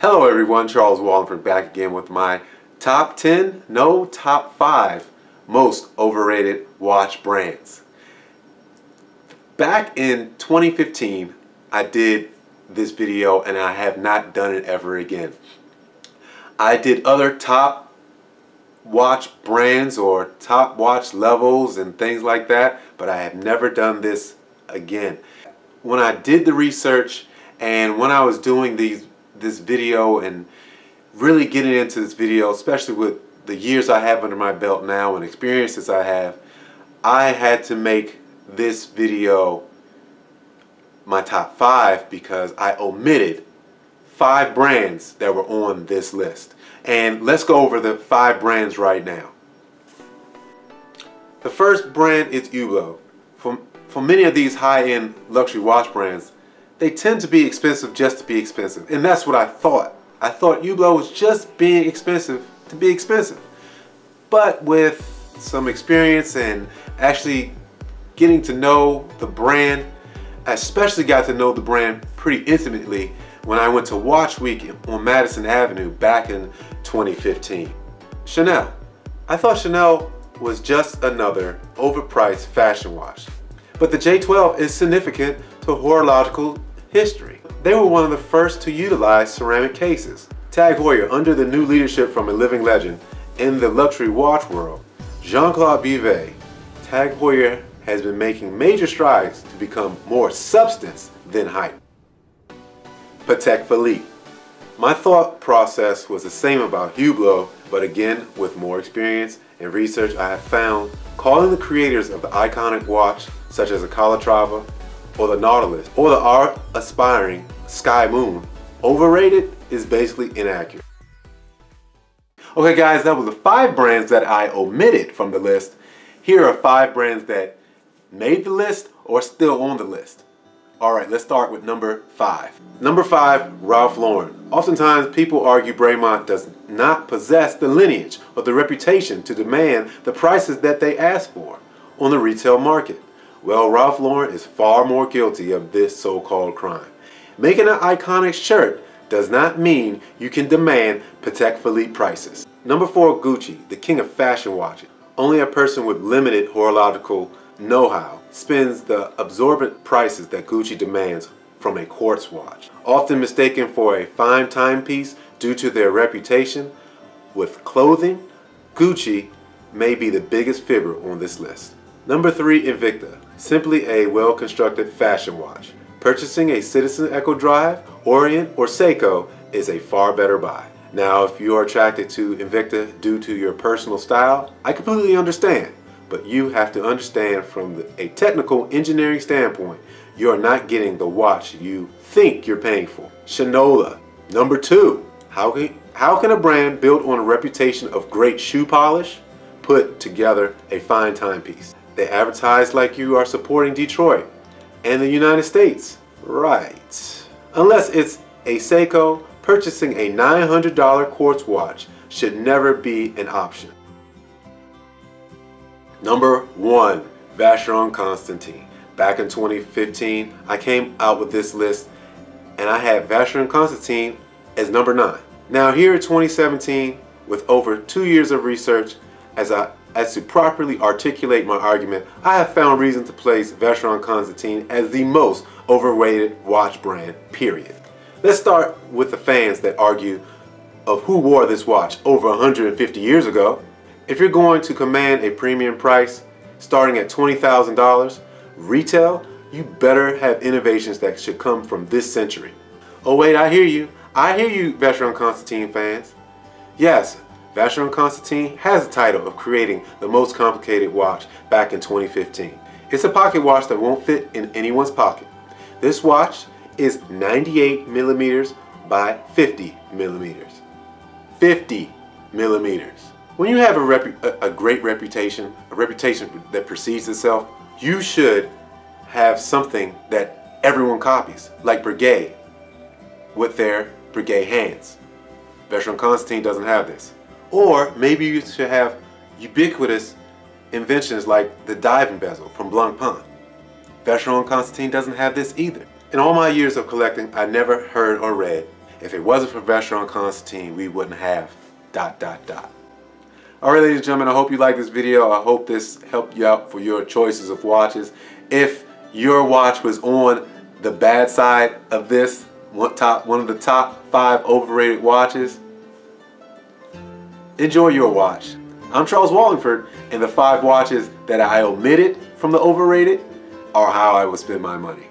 Hello everyone, Charles Walhingford back again with my top 10, no, top 5 most overrated watch brands. Back in 2015, I did this video and I have not done it ever again. I did other top watch brands or top watch levels and things like that, but I have never done this again. When I did the research and when I was doing this video and really getting into this video, especially with the years I have under my belt now and experiences I have, I had to make this video my top 5 because I omitted 5 brands that were on this list. And let's go over the 5 brands right now. The first brand is Hublot. For many of these high-end luxury watch brands, they tend to be expensive just to be expensive. And that's what I thought. I thought Hublot was just being expensive to be expensive. But with some experience and actually getting to know the brand, I especially got to know the brand pretty intimately when I went to Watch Week on Madison Avenue back in 2015. Chanel. I thought Chanel was just another overpriced fashion watch. But the J12 is significant to horological history. They were one of the first to utilize ceramic cases. Tag Heuer, under the new leadership from a living legend in the luxury watch world, Jean-Claude Bivet, Tag Heuer has been making major strides to become more substance than hype. Patek Philippe. My thought process was the same about Hublot, but again, with more experience and research, I have found calling the creators of the iconic watch, such as the Calatrava or the Nautilus or the art-aspiring Sky Moon, overrated is basically inaccurate. Okay guys, that was the 5 brands that I omitted from the list. Here are 5 brands that made the list or still on the list. Alright, let's start with number 5. Number 5, Ralph Lauren. Oftentimes people argue Bremont does not possess the lineage or the reputation to demand the prices that they ask for on the retail market. Well, Ralph Lauren is far more guilty of this so-called crime. Making an iconic shirt does not mean you can demand Patek Philippe prices. Number 4, Gucci, the king of fashion watches. Only a person with limited horological know-how spends the absorbent prices that Gucci demands from a quartz watch. Often mistaken for a fine timepiece due to their reputation with clothing, Gucci may be the biggest fibber on this list. Number 3, Invicta, simply a well-constructed fashion watch. Purchasing a Citizen Echo Drive, Orient, or Seiko is a far better buy. Now, if you are attracted to Invicta due to your personal style, I completely understand. But you have to understand from a technical engineering standpoint, you are not getting the watch you think you're paying for. Shinola. Number 2, how can a brand built on a reputation of great shoe polish put together a fine timepiece? They advertise like you are supporting Detroit and the United States. Right. Unless it's a Seiko, purchasing a $900 quartz watch should never be an option. Number 1, Vacheron Constantin. Back in 2015, I came out with this list and I had Vacheron Constantin as number 9. Now here in 2017, with over 2 years of research, as to properly articulate my argument, I have found reason to place Vacheron Constantin as the most overrated watch brand, period. Let's start with the fans that argue of who wore this watch over 150 years ago. If you're going to command a premium price starting at $20,000 retail, you better have innovations that should come from this century. Oh wait, I hear you. I hear you, Vacheron Constantin fans. Yes, Vacheron Constantin has the title of creating the most complicated watch back in 2015. It's a pocket watch that won't fit in anyone's pocket. This watch is 98 millimeters by 50 millimeters. 50 millimeters. When you have a great reputation, a reputation that precedes itself, you should have something that everyone copies, like Breguet with their Breguet hands. Vacheron Constantin doesn't have this. Or maybe you should have ubiquitous inventions like the diving bezel from Blancpain. Vacheron Constantin doesn't have this either. In all my years of collecting, I never heard or read If it wasn't for Vacheron Constantin, we wouldn't have ... Alright, ladies and gentlemen, I hope you liked this video. I hope this helped you out for your choices of watches. If your watch was on the bad side of this, one of the top 5 overrated watches, enjoy your watch. I'm Charles Walhingford, and the 5 watches that I omitted from the overrated are how I would spend my money.